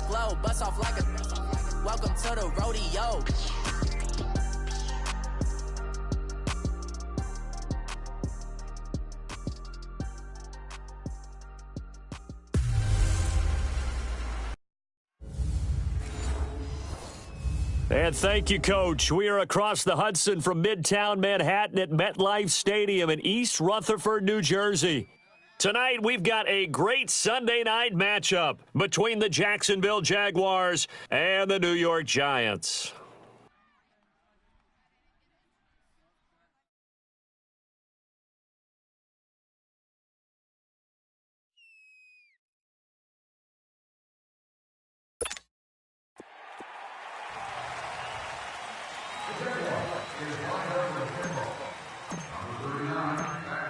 fresh glow, bust off like a welcome to the rodeo. And thank you, Coach. We are across the Hudson from Midtown Manhattan at MetLife Stadium in East Rutherford, New Jersey. Tonight, we've got a great Sunday night matchup between the Jacksonville Jaguars and the New York Giants.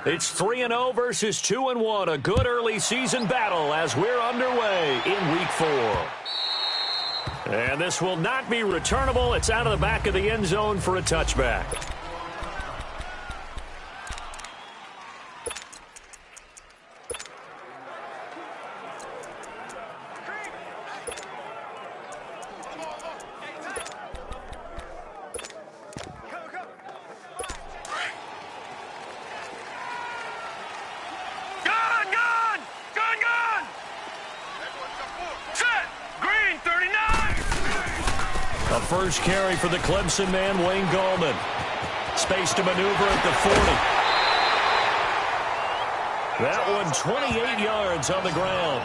It's 3-0 versus 2-1, a good early season battle as we're underway in Week 4. And this will not be returnable. It's out of the back of the end zone for a touchback. First carry for the Clemson man, Wayne Gallman. Space to maneuver at the 40. That one 28 yards on the ground.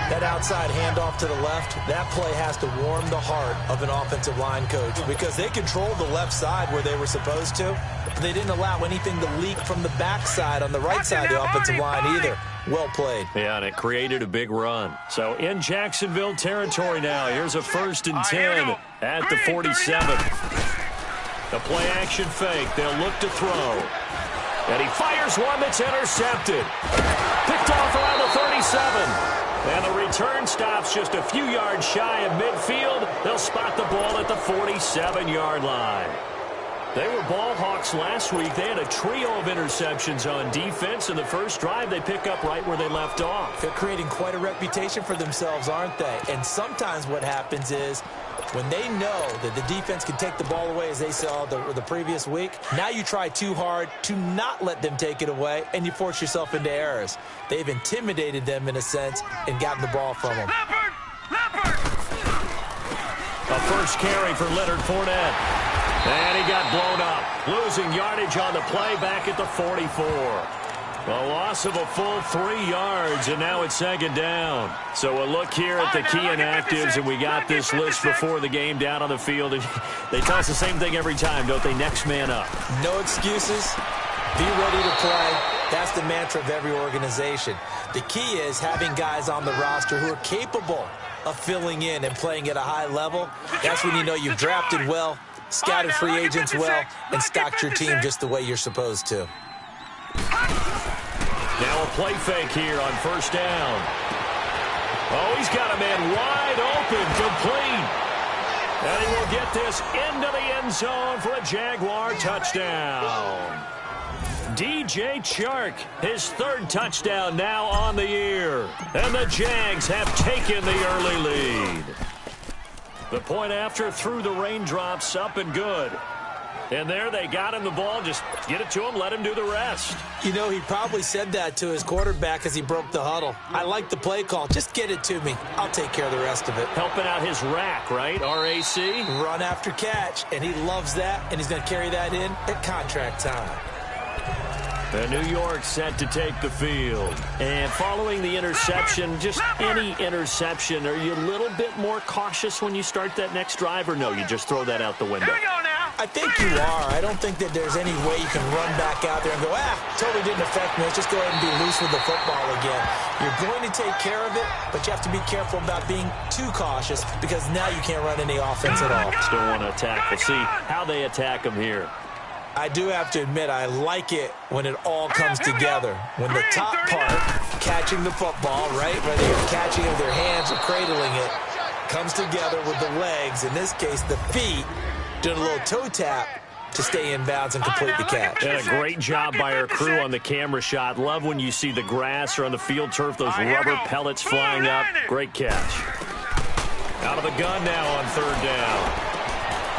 That outside handoff to the left, that play has to warm the heart of an offensive line coach because they controlled the left side where they were supposed to. They didn't allow anything to leak from the backside on the right side of the offensive line either. Well played. Yeah, and it created a big run. So in Jacksonville territory now, here's a 1st and 10 at the 47. The play action fake. They'll look to throw. And he fires one that's intercepted. Picked off around the 37. And the return stops just a few yards shy of midfield. They'll spot the ball at the 47-yard line. They were ball hawks last week. They had a trio of interceptions on defense. In the first drive, they pick up right where they left off. They're creating quite a reputation for themselves, aren't they? And sometimes what happens is when they know that the defense can take the ball away, as they saw the previous week, now you try too hard to not let them take it away, and you force yourself into errors. They've intimidated them in a sense and gotten the ball from them. A first carry for Leonard Fournette. And he got blown up, losing yardage on the play back at the 44. A loss of a full 3 yards, and now it's 2nd down. So a look here at the key inactives, and we got this list before the game down on the field. And they tell us the same thing every time, don't they? Next man up. No excuses. Be ready to play. That's the mantra of every organization. The key is having guys on the roster who are capable of filling in and playing at a high level. That's when you know you've drafted well, scouted free agents well, and stocked your team just the way you're supposed to. Now a play fake here on 1st down. Oh, he's got a man wide open, complete. And he will get this into the end zone for a Jaguar touchdown. DJ Chark, his 3rd touchdown now on the year. And the Jags have taken the early lead. The point after through the raindrops, up and good. And there they got him the ball. Just get it to him, let him do the rest. You know, he probably said that to his quarterback as he broke the huddle. I like the play call. Just get it to me. I'll take care of the rest of it. Helping out his rack, right? R-A-C? Run after catch, and he loves that, and he's going to carry that in at contract time. And New York set to take the field. And following the interception, just any interception, are you a little bit more cautious when you start that next drive, or no, you just throw that out the window? I think you are. I don't think that there's any way you can run back out there and go, totally didn't affect me. Let's just go ahead and be loose with the football again. You're going to take care of it, but you have to be careful about being too cautious because now you can't run any offense at all. Still want to attack. We'll see how they attack them here. I do have to admit, I like it when it all comes together. When the top part, catching the football, right, whether you're catching it with your hands or cradling it, comes together with the legs, in this case the feet, doing a little toe tap, to stay inbounds and complete the catch. And a great job by our crew on the camera shot. Love when you see the grass or on the field turf, those rubber pellets flying up. Great catch. Out of the gun now on third down.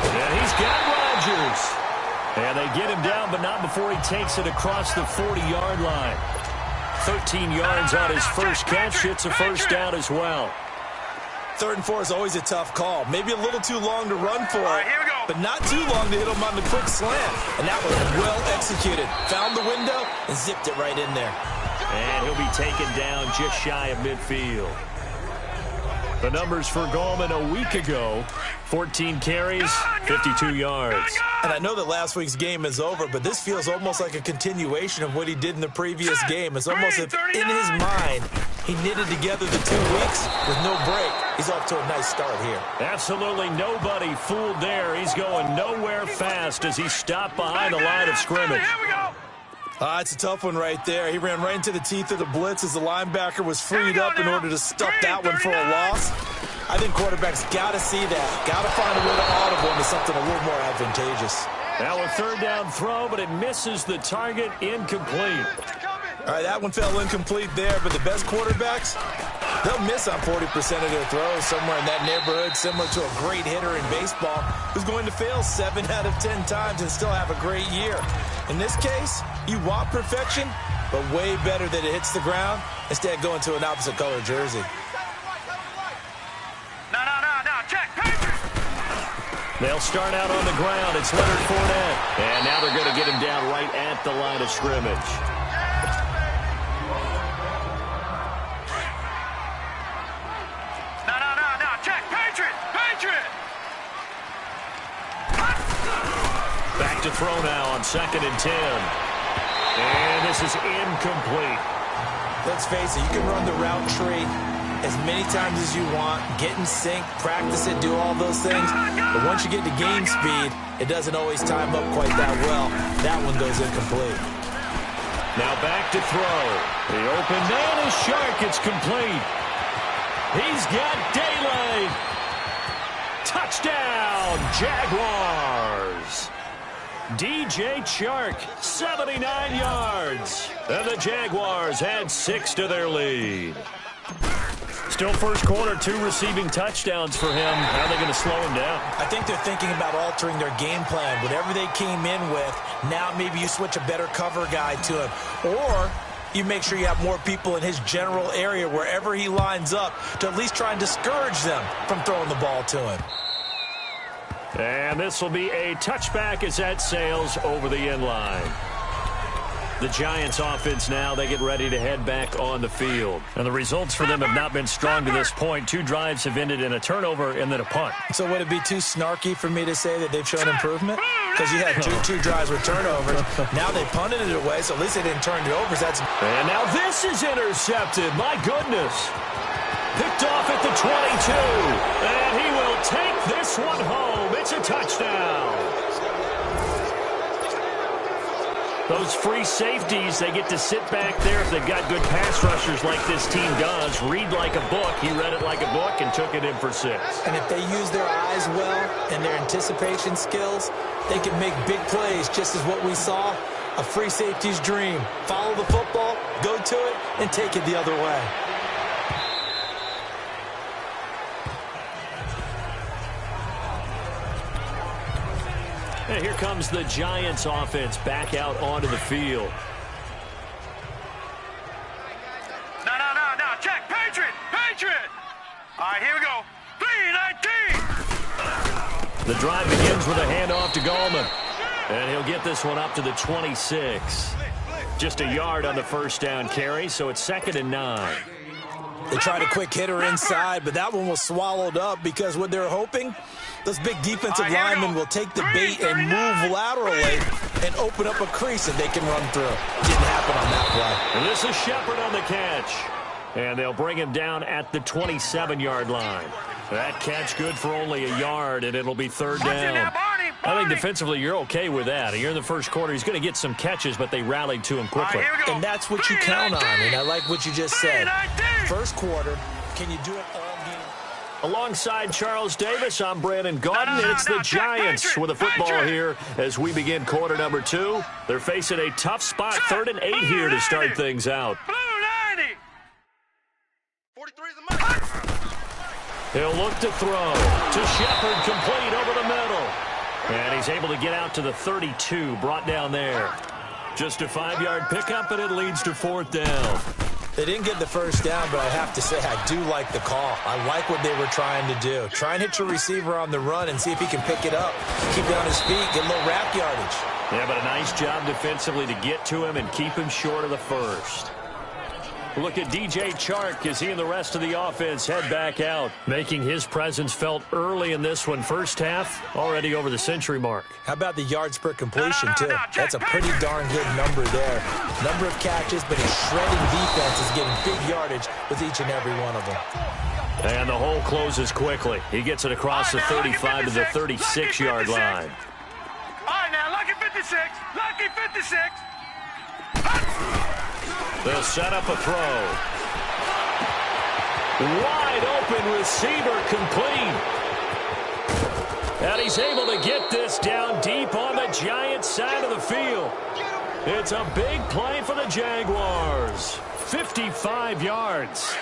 And he's got Rodgers. And they get him down, but not before he takes it across the 40-yard line. 13 yards on his first catch. It's a first down as well. 3rd and 4 is always a tough call. Maybe a little too long to run for it, but not too long to hit him on the quick slant. And that was well executed. Found the window and zipped it right in there. And he'll be taken down just shy of midfield. The numbers for Gallman a week ago, 14 carries, 52 yards. And I know that last week's game is over, but this feels almost like a continuation of what he did in the previous game. It's almost as if in his mind, he knitted together the 2 weeks with no break. He's off to a nice start here. Absolutely nobody fooled there. He's going nowhere fast as he stopped behind the line of scrimmage. It's a tough one right there. He ran right into the teeth of the blitz as the linebacker was freed up in order to stuff that one for a loss. I think quarterbacks got to see that. Got to find a way to audible into something a little more advantageous. Now a third down throw, but it misses the target, incomplete. All right, that one fell incomplete there, but the best quarterbacks, they'll miss on 40% of their throws somewhere in that neighborhood, similar to a great hitter in baseball who's going to fail 7 out of 10 times and still have a great year. In this case, you want perfection, but way better that it hits the ground instead of going to an opposite color jersey. No, check, Patriots! They'll start out on the ground. It's Leonard Fournette. And now they're going to get him down right at the line of scrimmage. No, check, Patriot! Back to throw now on 2nd and 10. And this is incomplete. Let's face it, you can run the route tree as many times as you want, get in sync, practice it, do all those things. But once you get to game speed, it doesn't always time up quite that well. That one goes incomplete. Now back to throw. The open man is Shark. It's complete. He's got daylight. Touchdown, Jaguars. DJ Chark, 79 yards. And the Jaguars add 6 to their lead. Still first quarter, 2 receiving touchdowns for him. How are they going to slow him down? I think they're thinking about altering their game plan. Whatever they came in with, now maybe you switch a better cover guy to him. Or you make sure you have more people in his general area wherever he lines up to at least try and discourage them from throwing the ball to him. And this will be a touchback as that sails over the end line. The Giants offense now, they get ready to head back on the field. And the results for them have not been strong to this point. 2 drives have ended in a turnover and then a punt. So would it be too snarky for me to say that they've shown improvement? Because you had two drives with turnovers. Now they punted it away, so at least they didn't turn it over. And now this is intercepted. My goodness. Picked off at the 22. And he will take this one home. It's a touchdown. Those free safeties, they get to sit back there if they've got good pass rushers like this team does. Read like a book. He read it like a book and took it in for 6. And if they use their eyes well and their anticipation skills, they can make big plays, just as what we saw, a free safety's dream. Follow the football, go to it, and take it the other way. And here comes the Giants offense back out onto the field. No, check, Patriot! All right, here we go. 3-19. The drive begins with a handoff to Gallman. And he'll get this one up to the 26. Just a yard on the first down carry, so it's 2nd and 9. They tried a quick hitter inside, but that one was swallowed up because what they're hoping, those big defensive linemen will take the bait and move laterally and open up a crease that they can run through. Didn't happen on that play. And this is Shepard on the catch. And they'll bring him down at the 27-yard line. That catch good for only a yard, and it'll be 3rd down. I think defensively you're okay with that. Here in the first quarter, he's going to get some catches, but they rallied to him quickly. And that's what you count on, and I like what you just said. First quarter, can you do it all game? Alongside Charles Davis, I'm Brandon Gaudin, and it's the Giants with the football here as we begin quarter number 2. They're facing a tough spot, 3rd and 8 here to start things out. He'll look to throw to Shepard, complete over the middle. And he's able to get out to the 32, brought down there. Just a 5-yard pickup, and it leads to 4th down. They didn't get the first down, but I have to say I do like the call. I like what they were trying to do. Try and hit your receiver on the run and see if he can pick it up. Keep it on his feet, get a little wrap yardage. Yeah, but a nice job defensively to get to him and keep him short of the first. Look at DJ Chark as he and the rest of the offense head back out, making his presence felt early in this one. First half, already over the century mark. How about the yards per completion, too? That's a pretty darn good number there. Number of catches, but his shredding defense is getting big yardage with each and every one of them. And the hole closes quickly. He gets it across the 35 to the 36-yard line. All right, now, lucky 56. Lucky 56. They'll set up a throw. Wide open receiver, complete. And he's able to get this down deep on the Giants side of the field. It's a big play for the Jaguars. 55 yards.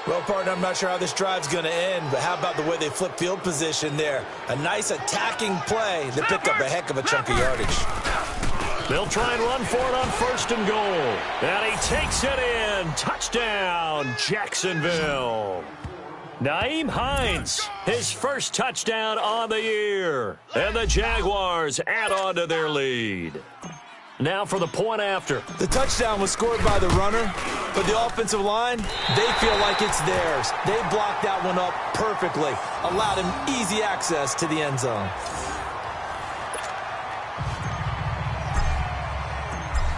Well, partner, I'm not sure how this drive's going to end, but how about the way they flip field position there? A nice attacking play to pick up a heck of a chunk of yardage. They'll try and run for it on 1st and goal. And he takes it in. Touchdown, Jacksonville. Nyheim Hines, his first touchdown on the year. And the Jaguars add on to their lead. Now for the point after. The touchdown was scored by the runner, but the offensive line, they feel like it's theirs. They blocked that one up perfectly, allowed him easy access to the end zone.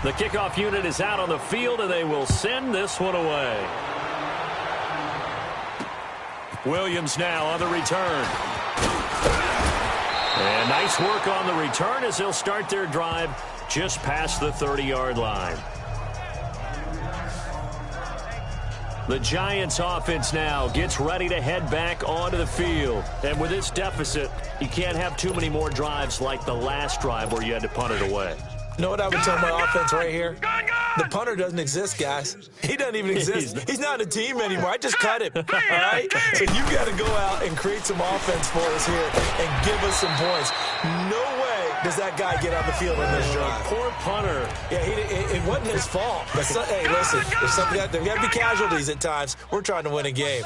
The kickoff unit is out on the field, and they will send this one away. Williams now on the return. And nice work on the return as they'll start their drive just past the 30-yard line. The Giants offense now gets ready to head back onto the field. And with this deficit, you can't have too many more drives like the last drive where you had to punt it away. You know what I would tell my offense right here? The punter doesn't exist, guys. He doesn't even exist. He's not a team anymore. I just cut him, all right? So you got to go out and create some offense for us here and give us some points. No way does that guy get on the field on this drive. Poor punter. Yeah, it wasn't his fault. But hey, listen, there got to be casualties at times. We're trying to win a game.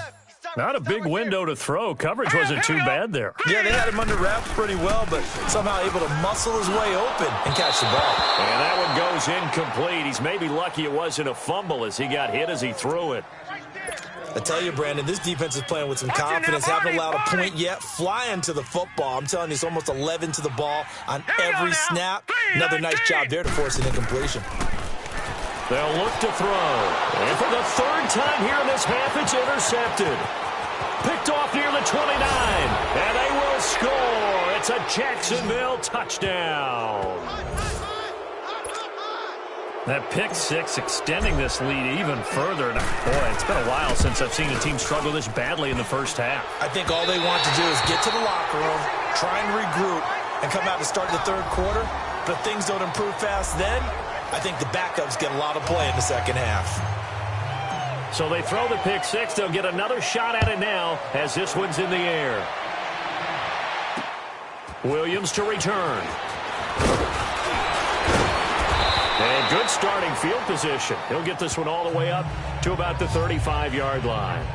Not a big window to throw. Coverage wasn't too bad there. Yeah, they had him under wraps pretty well, but somehow able to muscle his way open and catch the ball. And that one goes incomplete. He's maybe lucky it wasn't a fumble as he got hit as he threw it. I tell you, Brandon, this defense is playing with some confidence. Haven't allowed a point yet. Flying to the football. I'm telling you, it's almost 11 to the ball on every snap. Another nice job there to force an incompletion. They'll look to throw. And for the 3rd time here in this half, it's intercepted. Picked off near the 29. And they will score. It's a Jacksonville touchdown. That pick 6 extending this lead even further. Boy, it's been a while since I've seen a team struggle this badly in the first half. I think all they want to do is get to the locker room, try and regroup, and come out to start the 3rd quarter. But if things don't improve fast then, I think the backups get a lot of play in the 2nd half. So they throw the pick 6. They'll get another shot at it now as this one's in the air. Williams to return. And good starting field position. He'll get this one all the way up to about the 35-yard line.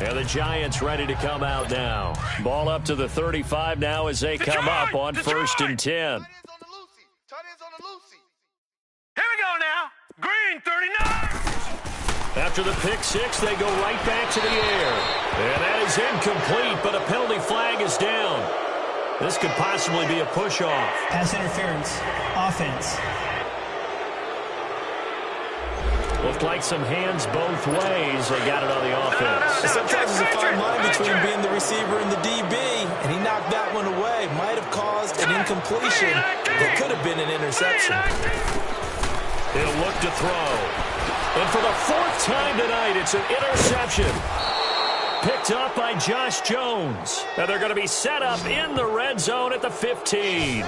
And the Giants ready to come out now. Ball up to the 35 now as they come up on 1st and 10. Here we go now. Green 39. After the pick 6, they go right back to the air. And that is incomplete, but a penalty flag is down. This could possibly be a push-off. Pass interference. Offense. Looked like some hands both ways. They got it on the offense. Sometimes there's a fine line between being the receiver and the DB, and he knocked that one away. Might have caused an incompletion that could have been an interception. He'll look to throw. And for the fourth time tonight, it's an interception. Picked up by Josh Jones. And they're going to be set up in the red zone at the 15.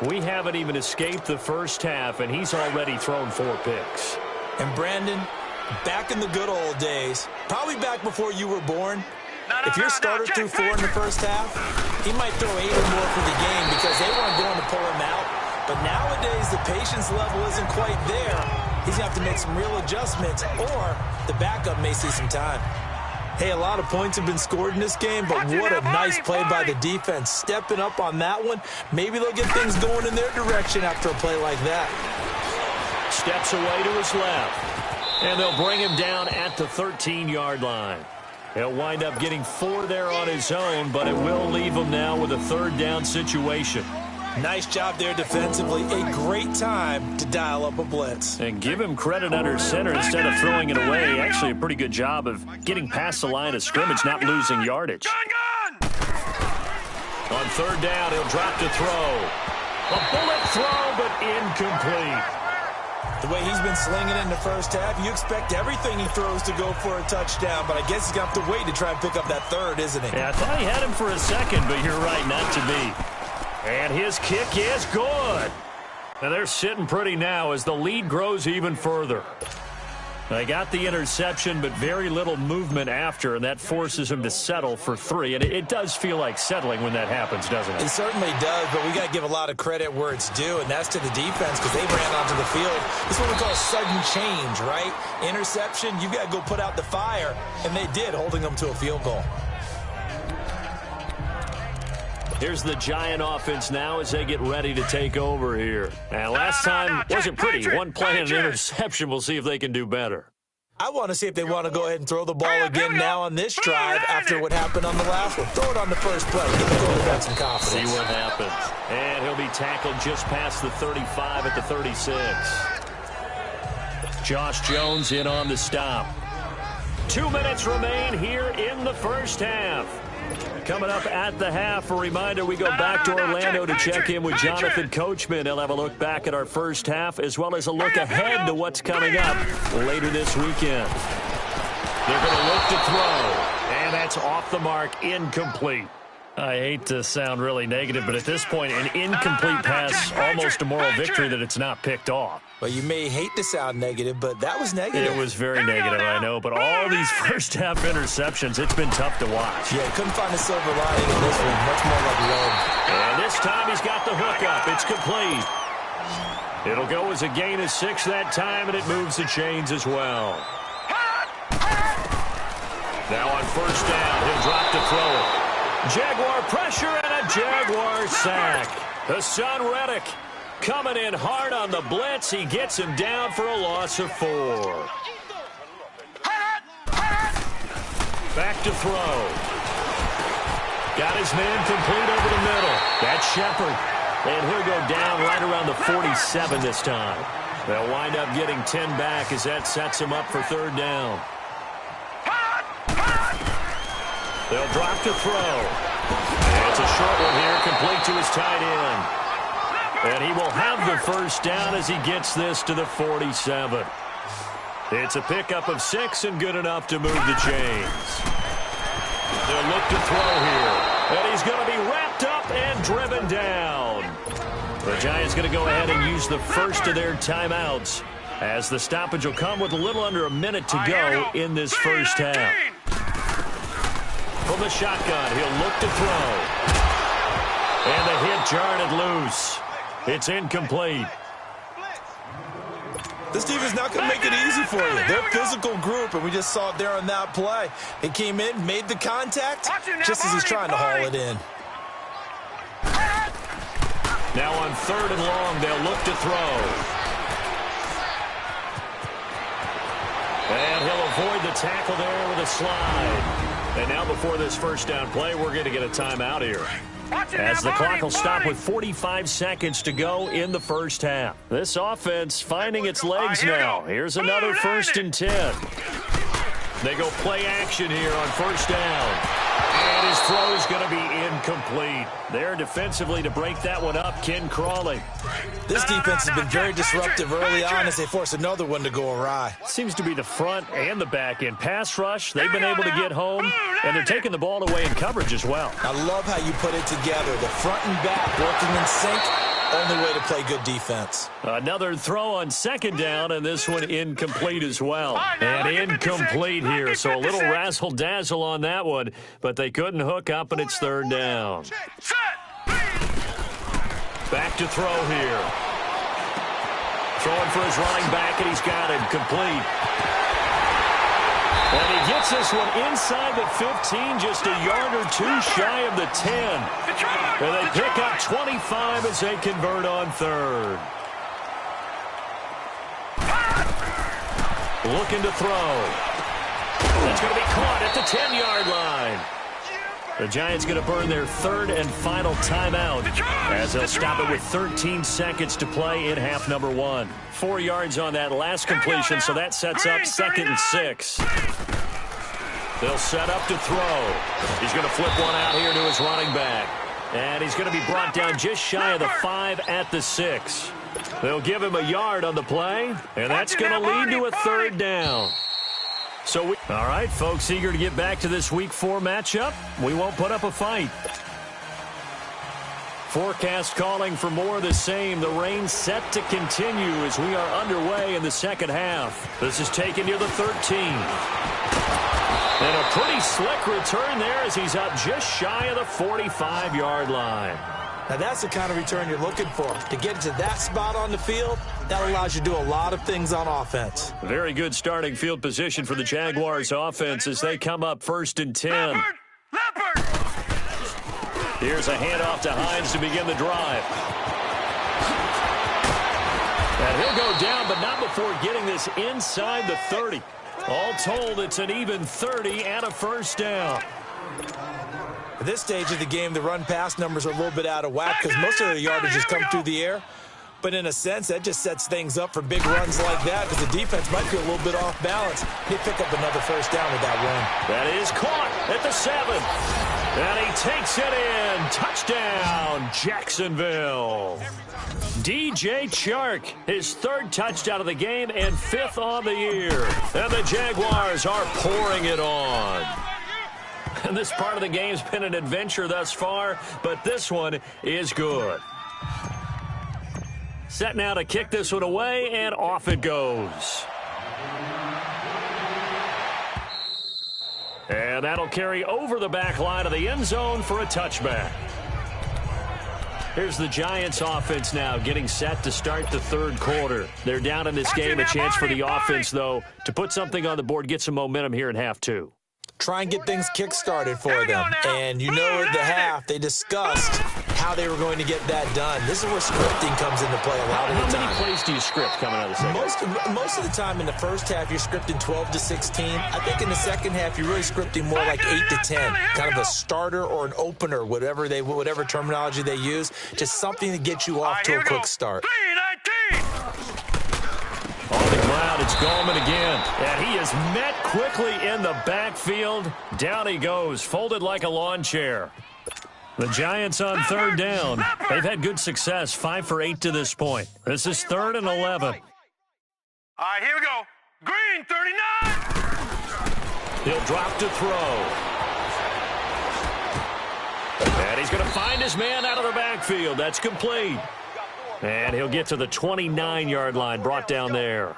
We haven't even escaped the first half, and he's already thrown 4 picks. And Brandon, back in the good old days, probably back before you were born, if your starter threw 4 in the first half, he might throw 8 or more for the game because they weren't going to pull him out. But nowadays, the patience level isn't quite there. He's going to have to make some real adjustments, or the backup may see some time. Hey, a lot of points have been scored in this game, but what a nice play by the defense. Stepping up on that one, maybe they'll get things going in their direction after a play like that. Steps away to his left, and they'll bring him down at the 13-yard line. He'll wind up getting 4 there on his own, but it will leave him now with a 3rd down situation. Nice job there defensively. A great time to dial up a blitz. And give him credit under center instead of throwing it away. Actually, a pretty good job of getting past the line of scrimmage, not losing yardage. On 3rd down, he'll drop to throw. A bullet throw, but incomplete. The way he's been slinging it in the first half, you expect everything he throws to go for a touchdown, but I guess he's going to have to wait to try and pick up that 3rd, isn't he? Yeah, I thought he had him for a second, but you're right, not to be. And his kick is good. And they're sitting pretty now as the lead grows even further. They got the interception, but very little movement after, and that forces him to settle for 3. And it does feel like settling when that happens, doesn't it? It certainly does, but we got to give a lot of credit where it's due, and that's to the defense because they ran onto the field. This is what we call sudden change, right? Interception, you've got to go put out the fire, and they did, holding them to a field goal. Here's the Giant offense now as they get ready to take over here. And last time wasn't pretty. One play and an interception. We'll see if they can do better. I want to see if they want to go ahead and throw the ball again now on this drive after what happened on the last one. Throw it on the first play. Give the quarterback some confidence. See what happens. And he'll be tackled just past the 35 at the 36. Josh Jones in on the stop. 2 minutes remain here in the first half. Coming up at the half, a reminder, we go back to Orlando to check in with Jonathan Coachman. He'll have a look back at our first half as well as a look ahead to what's coming up later this weekend. They're going to look to throw, and that's off the mark, incomplete. I hate to sound really negative, but at this point, an incomplete pass, almost a moral victory that it's not picked off. Well, you may hate to sound negative, but that was negative. It was very negative, I know, but all these first-half interceptions, it's been tough to watch. Yeah, couldn't find a silver lining in this one. Much more like lead. And this time he's got the hook up. It's complete. It'll go as a gain of 6 that time, and it moves the chains as well. Now on first down, he'll drop to throw it. Jaguar pressure and a Jaguar sack. Hassan Reddick coming in hard on the blitz. He gets him down for a loss of 4. Back to throw. Got his man complete over the middle. That's Shepard. And he'll go down right around the 47 this time. They'll wind up getting 10 back as that sets him up for 3rd down. They'll drop to throw. And it's a short one here, complete to his tight end. And he will have the first down as he gets this to the 47. It's a pickup of 6 and good enough to move the chains. They'll look to throw here. And he's going to be wrapped up and driven down. The Giants going to go ahead and use the first of their timeouts as the stoppage will come with a little under a minute to go in this first half. From the shotgun, he'll look to throw. And the hit jarred it loose. It's incomplete. This defense is not going to make it easy for you. They're a physical group, and we just saw it there on that play. He came in, made the contact, just as he's trying to haul it in. Now on 3rd and long, they'll look to throw. And he'll avoid the tackle there with a slide. And now before this first down play, we're going to get a timeout here. As the clock will stop with 45 seconds to go in the first half. This offense finding its legs now. Here's another 1st and 10. They go play action here on first down. And his throw is going to be incomplete. There defensively to break that one up, Ken Crawley. This defense has been very disruptive early on as they force another one to go awry. Seems to be the front and the back end. Pass rush, they've been able to get home, and they're taking the ball away in coverage as well. I love how you put it together. The front and back working in sync. Only way to play good defense. Another throw on second down, and this one incomplete as well. And incomplete here, so a little razzle-dazzle on that one, but they couldn't hook up, and it's third down. Back to throw here. Throwing for his running back, and he's got him complete. And he gets this one inside the 15, just a yard or two shy of the 10. And they pick up 25 as they convert on third. Looking to throw. That's going to be caught at the 10-yard line. The Giants going to burn their third and final timeout as they'll stop it with 13 seconds to play in half number one. 4 yards on that last completion, so that sets up 2nd and 6. They'll set up to throw. He's going to flip one out here to his running back. And he's going to be brought down just shy of the 5 at the 6. They'll give him a yard on the play, and that's going to lead to a third down. All right, folks, eager to get back to this Week 4 matchup. We won't put up a fight. Forecast calling for more of the same. The rain set to continue as we are underway in the second half. This is taken near the 13. And a pretty slick return there as he's up just shy of the 45-yard line. Now, that's the kind of return you're looking for. To get to that spot on the field, that allows you to do a lot of things on offense. Very good starting field position for the Jaguars offense as they come up 1st and 10. Here's a handoff to Hines to begin the drive. And he'll go down, but not before getting this inside the 30. All told, it's an even 30 and a first down. At this stage of the game, the run-pass numbers are a little bit out of whack because most of the yardage has come through the air. But in a sense, that just sets things up for big runs like that because the defense might be a little bit off balance. They pick up another first down with that run. That is caught at the 7. And he takes it in. Touchdown, Jacksonville. DJ Chark, his 3rd touchdown of the game and 5th on the year. And the Jaguars are pouring it on. And this part of the game's been an adventure thus far, but this one is good. Set now to kick this one away, and off it goes. And that'll carry over the back line of the end zone for a touchback. Here's the Giants offense now getting set to start the 3rd quarter. They're down in this game. A chance for the offense, though, to put something on the board, get some momentum here in half 2. Try and get things kick-started for them. And you know at the half, they discussed how they were going to get that done. This is where scripting comes into play a lot of the time. How many plays do you script coming out of the second? Most of the time in the first half, you're scripting 12 to 16. I think in the second half, you're really scripting more like 8 to 10. Kind of a starter or an opener, whatever terminology they use. Just something to get you off to a quick start. On the ground, it's Gallman again. And he is met quickly in the backfield. Down he goes, folded like a lawn chair. The Giants on 3rd down. They've had good success, 5 for 8 to this point. This is 3rd and 11. All right, here we go. Green, 39. He'll drop to throw. And he's going to find his man out of the backfield. That's complete. And he'll get to the 29-yard line, brought down there.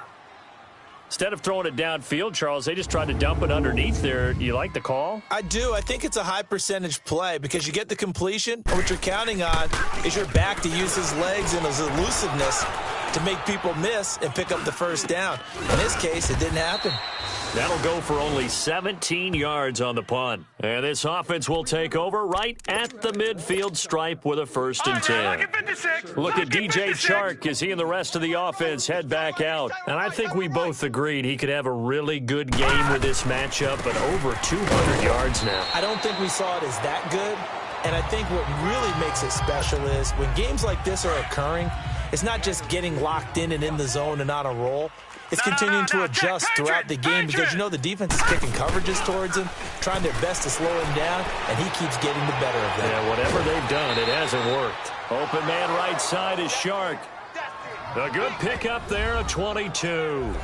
Instead of throwing it downfield, Charles, they just tried to dump it underneath there. You like the call? I do. I think it's a high percentage play because you get the completion. What you're counting on is your back to use his legs and his elusiveness to make people miss and pick up the first down. In this case, it didn't happen. That'll go for only 17 yards on the punt. And this offense will take over right at the midfield stripe with a 1st and 10. Look at DJ Chark as he and the rest of the offense head back out. And I think we both agreed he could have a really good game with this matchup, but over 200 yards now. I don't think we saw it as that good. And I think what really makes it special is when games like this are occurring, it's not just getting locked in and in the zone and on a roll. It's continuing to adjust throughout the game because, you know, the defense is kicking coverages towards him, trying their best to slow him down, and he keeps getting the better of them. Yeah, whatever they've done, it hasn't worked. Open man right side is Shark. A good pickup there, a 22.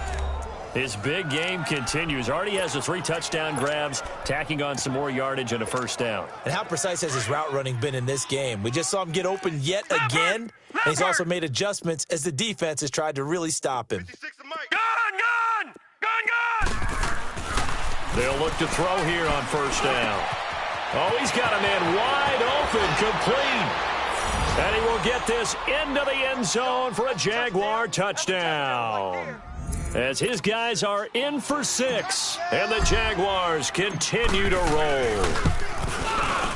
His big game continues. Already has the 3 touchdown grabs, tacking on some more yardage and a first down. And how precise has his route running been in this game? We just saw him get open yet again, and he's also made adjustments as the defense has tried to really stop him. Gun! They'll look to throw here on first down. Oh, he's got a man wide open, complete. And he will get this into the end zone for a Jaguar touchdown. As his guys are in for 6, and the Jaguars continue to roll.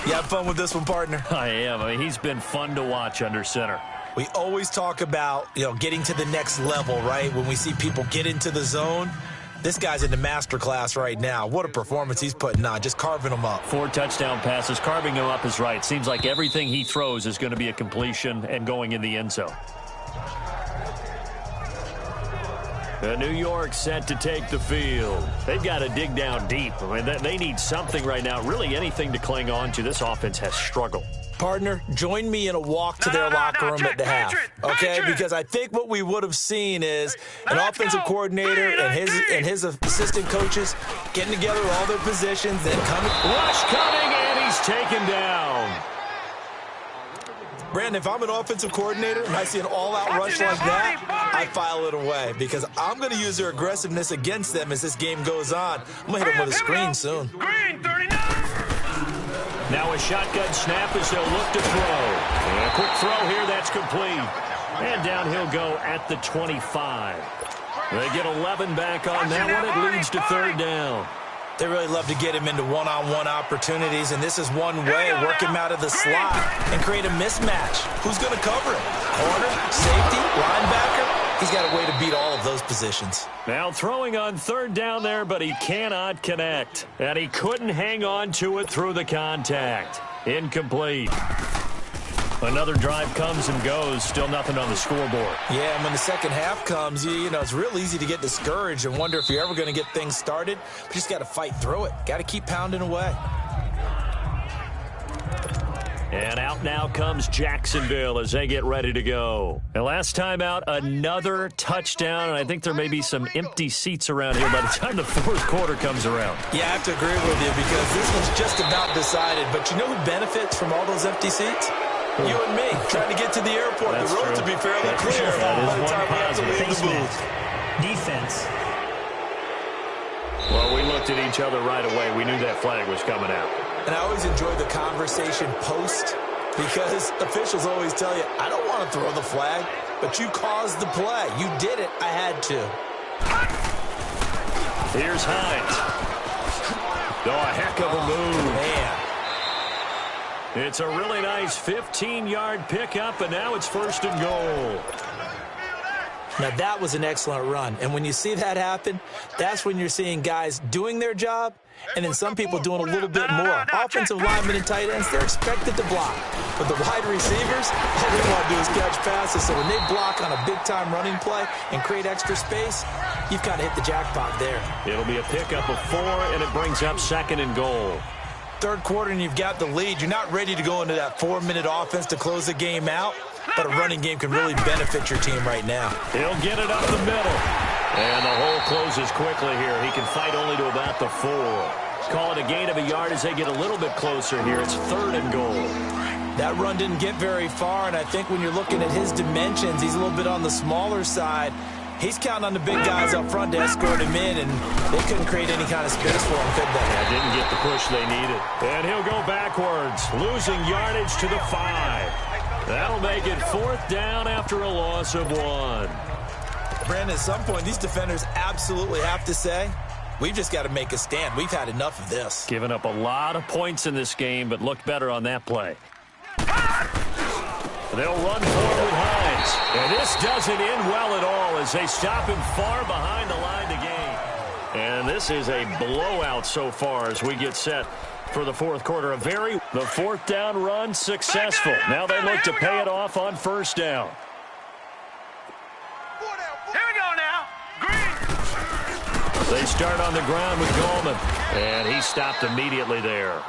You have fun with this one, partner? I am. I mean, he's been fun to watch under center. We always talk about, you know, getting to the next level, right? When we see people get into the zone, this guy's in the master class right now. What a performance he's putting on, just carving them up. 4 touchdown passes, carving him up is right. Seems like everything he throws is going to be a completion and going in the end zone. New York set to take the field. They've got to dig down deep. I mean, they need something right now, really anything to cling on to. This offense has struggled. Partner, join me in a walk to their locker room at the half, okay? Because I think what we would have seen is an offensive coordinator and his assistant coaches getting together all their positions, then coming. Rush coming, and he's taken down. Brandon, if I'm an offensive coordinator and I see an all-out rush like that, I file it away because I'm going to use their aggressiveness against them as this game goes on. I'm going to hit them with a screen soon. Green 39. Now a shotgun snap as they'll look to throw. And a quick throw here, that's complete. And down he'll go at the 25. They get 11 back on that one. It leads to third down. They really love to get him into one-on-one opportunities, and this is one way, work him out of the slot and create a mismatch. Who's going to cover him? Corner, safety, linebacker? He's got a way to beat all of those positions. Now throwing on third down there, but he cannot connect. And he couldn't hang on to it through the contact. Incomplete. Another drive comes and goes. Still nothing on the scoreboard. Yeah, and when the second half comes, you know, it's real easy to get discouraged and wonder if you're ever going to get things started. But you just got to fight through it. Got to keep pounding away. And out now comes Jacksonville as they get ready to go. And last time out, another touchdown. And I think there may be some empty seats around here by the time the fourth quarter comes around. Yeah, I have to agree with you because this one's just about decided. But you know who benefits from all those empty seats? You and me, trying to get to the airport. That's the road true. to be fairly That's clear true. That by is the one time we have to positive. leave Face the booth. mask. Defense. Well, we looked at each other right away. We knew that flag was coming out. And I always enjoy the conversation post because officials always tell you, I don't want to throw the flag, but you caused the play. You did it. I had to. Here's Hines. Oh, a heck of a move. Man. It's a really nice 15-yard pickup, and now it's first and goal. Now, that was an excellent run. And when you see that happen, that's when you're seeing guys doing their job and then some people doing a little bit more. Offensive linemen and tight ends, they're expected to block. But the wide receivers, all they want to do is catch passes. So when they block on a big-time running play and create extra space, you've kind of hit the jackpot there. It'll be a pickup of 4, and it brings up second and goal. Third quarter and you've got the lead. You're not ready to go into that 4-minute offense to close the game out, but a running game can really benefit your team right now. He'll get it up the middle. And the hole closes quickly here. He can fight only to about the 4. Call it a gain of a yard as they get a little bit closer here. It's third and goal. That run didn't get very far, and I think when you're looking at his dimensions, he's a little bit on the smaller side. He's counting on the big guys up front to escort him in, and they couldn't create any kind of space for him, could they? Yeah, didn't get the push they needed. And he'll go backwards, losing yardage to the 5. That'll make it fourth down after a loss of 1. Brandon, at some point, these defenders absolutely have to say, we've just got to make a stand. We've had enough of this. Given up a lot of points in this game, but looked better on that play. They'll run forward with Hines. And this doesn't end well at all as they stop him far behind the line to gain. And this is a blowout so far as we get set for the fourth quarter. The fourth down run successful. Now they look to pay it off on first down. They start on the ground with Goldman, and he stopped immediately there.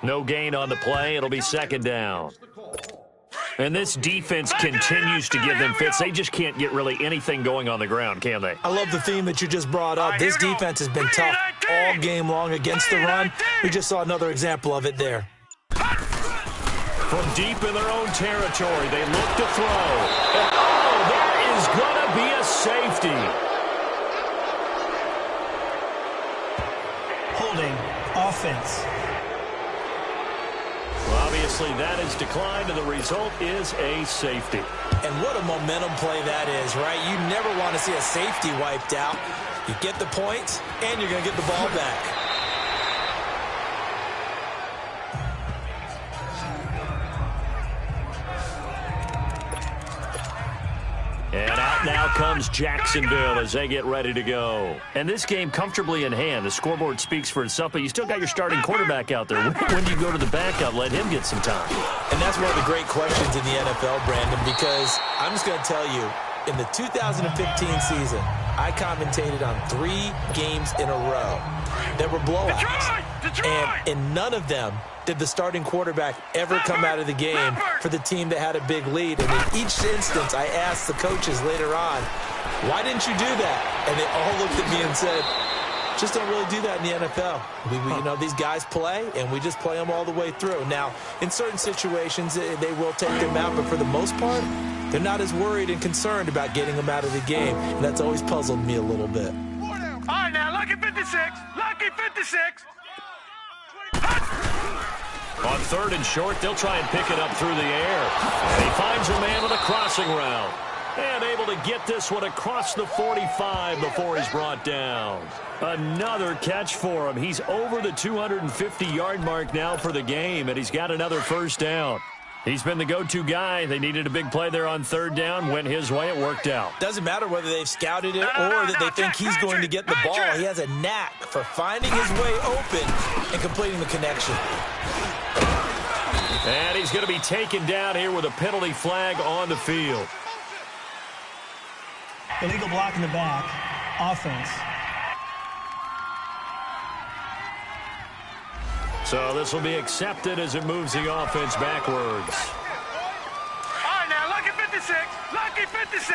No gain on the play. It'll be second down. And this defense continues to give them fits. They just can't get really anything going on the ground, can they? I love the theme that you just brought up. This defense has been tough all game long against the run. We just saw another example of it there. From deep in their own territory, they look to throw. And, oh, that is going to be a safety. Holding. Offense. Well, obviously, that is declined, and the result is a safety. And what a momentum play that is, right? You never want to see a safety wiped out. You get the points, and you're going to get the ball back. And out now comes Jacksonville as they get ready to go. And this game comfortably in hand. The scoreboard speaks for itself, but you still got your starting quarterback out there. When do you go to the backup, let him get some time? And that's one of the great questions in the NFL, Brandon, because I'm just going to tell you, in the 2015 season, I commentated on 3 games in a row that were blowouts. And in none of them did the starting quarterback ever come out of the game for the team that had a big lead. And in each instance, I asked the coaches later on, why didn't you do that? And they all looked at me and said, just don't really do that in the NFL. You know, these guys play, and we just play them all the way through. Now, in certain situations, they will take them out, but for the most part, they're not as worried and concerned about getting them out of the game, and that's always puzzled me a little bit. All right, now, lucky 56. Lucky 56. On third and short, they'll try and pick it up through the air. And he finds a man with a crossing route. And able to get this one across the 45 before he's brought down. Another catch for him. He's over the 250-yard mark now for the game, and he's got another first down. He's been the go-to guy. They needed a big play there on third down. Went his way. It worked out. Doesn't matter whether they've scouted it or that they think he's going to get the ball. He has a knack for finding his way open and completing the connection. And he's going to be taken down here with a penalty flag on the field. Illegal block in the back. Offense. So this will be accepted as it moves the offense backwards. All right, now, lucky 56. Lucky 56.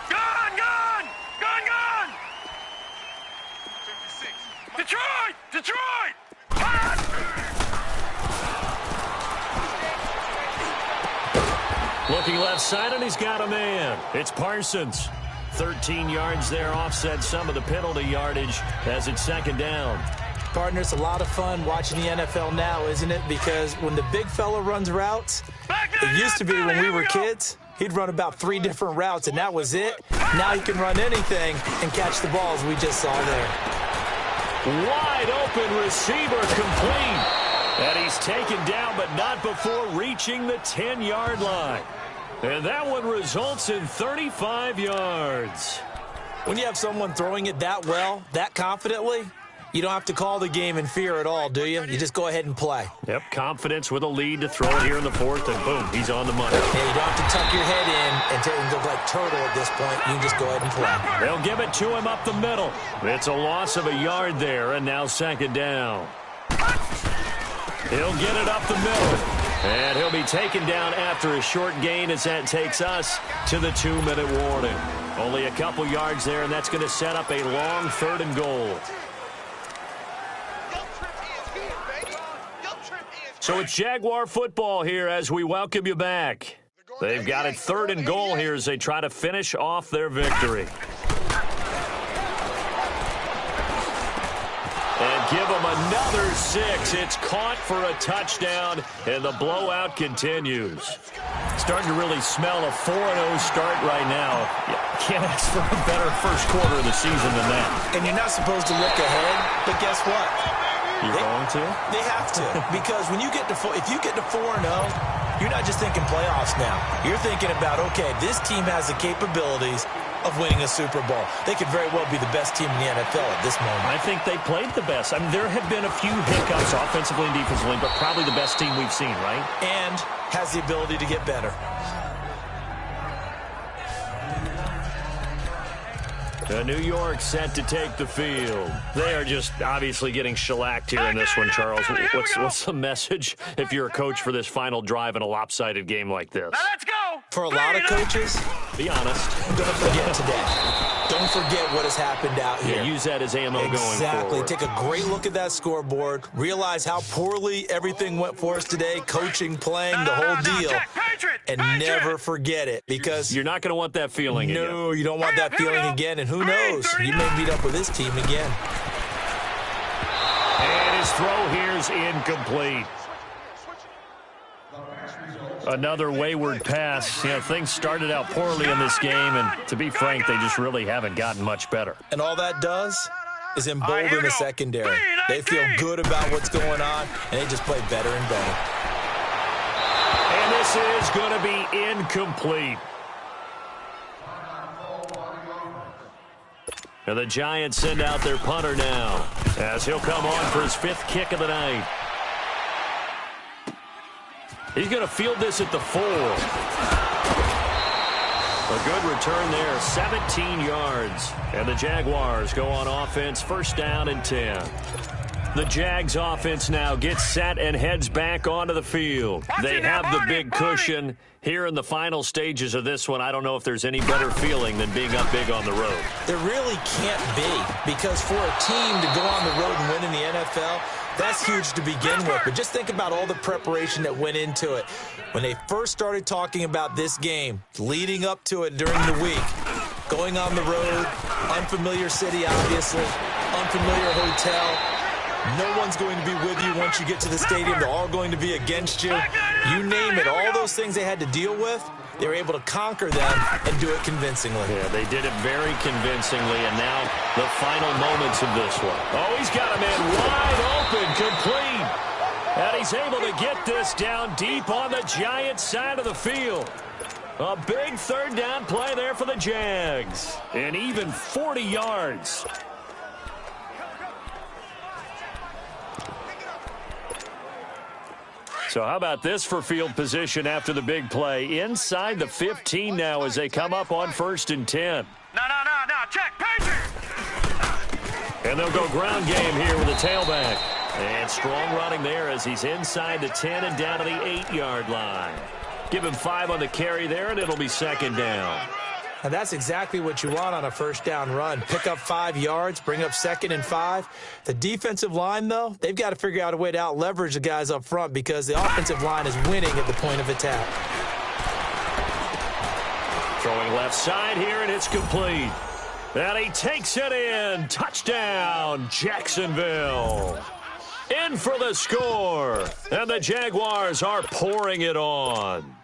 Gone, gone. Gone, gone. 56. Detroit. Detroit. Looking left side, and he's got a man. It's Parsons. 13 yards there, offset some of the penalty yardage as it's second down. Partner, it's a lot of fun watching the NFL now, isn't it? Because when the big fella runs routes, it used to be when we were kids, he'd run about 3 different routes, and that was it. Now he can run anything and catch the balls we just saw there. Wide open receiver complete. And he's taken down, but not before reaching the 10-yard line. And that one results in 35 yards. When you have someone throwing it that well, that confidently, you don't have to call the game in fear at all, do you? You just go ahead and play. Yep, confidence with a lead to throw it here in the fourth, and boom, he's on the money. Yeah, you don't have to tuck your head in and look like turtle at this point. You can just go ahead and play. They'll give it to him up the middle. It's a loss of a yard there, and now second down. He'll get it up the middle. And he'll be taken down after a short gain as that takes us to the 2-minute warning. Only a couple yards there, and that's going to set up a long third and goal. So it's Jaguar football here as we welcome you back. They've got it third and goal here as they try to finish off their victory. And give them another 6. It's caught for a touchdown, and the blowout continues. Starting to really smell a 4-0 start right now. You can't ask for a better first quarter of the season than that. And you're not supposed to look ahead, but guess what? You're going to? They have to, because when you get to if you get to 4-0, you're not just thinking playoffs now. You're thinking about, okay, this team has the capabilities of winning a Super Bowl. They could very well be the best team in the NFL at this moment. I think they played the best. I mean, there have been a few hiccups offensively and defensively, but probably the best team we've seen, right? And has the ability to get better. New York set to take the field. They are just obviously getting shellacked here in this one, Charles. What's the message if you're a coach for this final drive in a lopsided game like this? Now let's go. For a lot of coaches, Be honest. don't forget today. Don't forget what has happened out here. Yeah, use that as ammo going forward. Exactly. Take a great look at that scoreboard. Realize how poorly everything went for us today, coaching, playing, the whole deal. And never forget it, because You're not going to want that feeling again. no, you don't want that feeling again. And who knows? You may meet up with this team again. And his throw here's incomplete. Another wayward pass. You know, things started out poorly in this game, and to be frank, they just really haven't gotten much better. And all that does is embolden the secondary. They feel good about what's going on, and they just play better and better. And this is going to be incomplete. And the Giants send out their punter now, as he'll come on for his 5th kick of the night. He's going to field this at the 4. A good return there, 17 yards. And the Jaguars go on offense, 1st down and 10. The Jags offense now gets set and heads back onto the field. They have the big cushion. Here in the final stages of this one, I don't know if there's any better feeling than being up big on the road. There really can't be, because for a team to go on the road and win in the NFL, that's huge to begin with. But just think about all the preparation that went into it. When they first started talking about this game, leading up to it during the week, going on the road, unfamiliar city, obviously, unfamiliar hotel. No one's going to be with you once you get to the stadium. They're all going to be against you. You name it. All those things they had to deal with, they were able to conquer them and do it convincingly. Yeah, they did it very convincingly, and now the final moments of this one. Oh, he's got a man wide open, complete. And he's able to get this down deep on the Giants' side of the field. A big 3rd down play there for the Jags. And even 40 yards. So how about this for field position after the big play? Inside the 15 now as they come up on 1st and 10. No, check, Patriot. And they'll go ground game here with a tailback. And strong running there as he's inside the 10 and down to the 8-yard line. Give him 5 on the carry there, and it'll be 2nd down. And that's exactly what you want on a 1st down run. Pick up 5 yards, bring up 2nd and 5. The defensive line, though, they've got to figure out a way to out-leverage the guys up front, because the offensive line is winning at the point of attack. Throwing left side here, and it's complete. And he takes it in. Touchdown, Jacksonville. In for the score. And the Jaguars are pouring it on.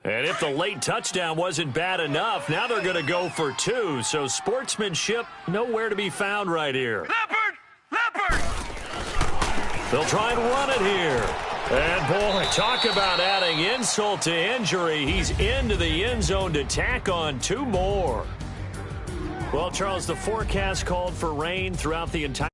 And if the late touchdown wasn't bad enough, now they're going to go for 2. So sportsmanship nowhere to be found right here. Leopard! They'll try and run it here. And, boy, talk about adding insult to injury. He's into the end zone to tack on 2 more. Well, Charles, the forecast called for rain throughout the entire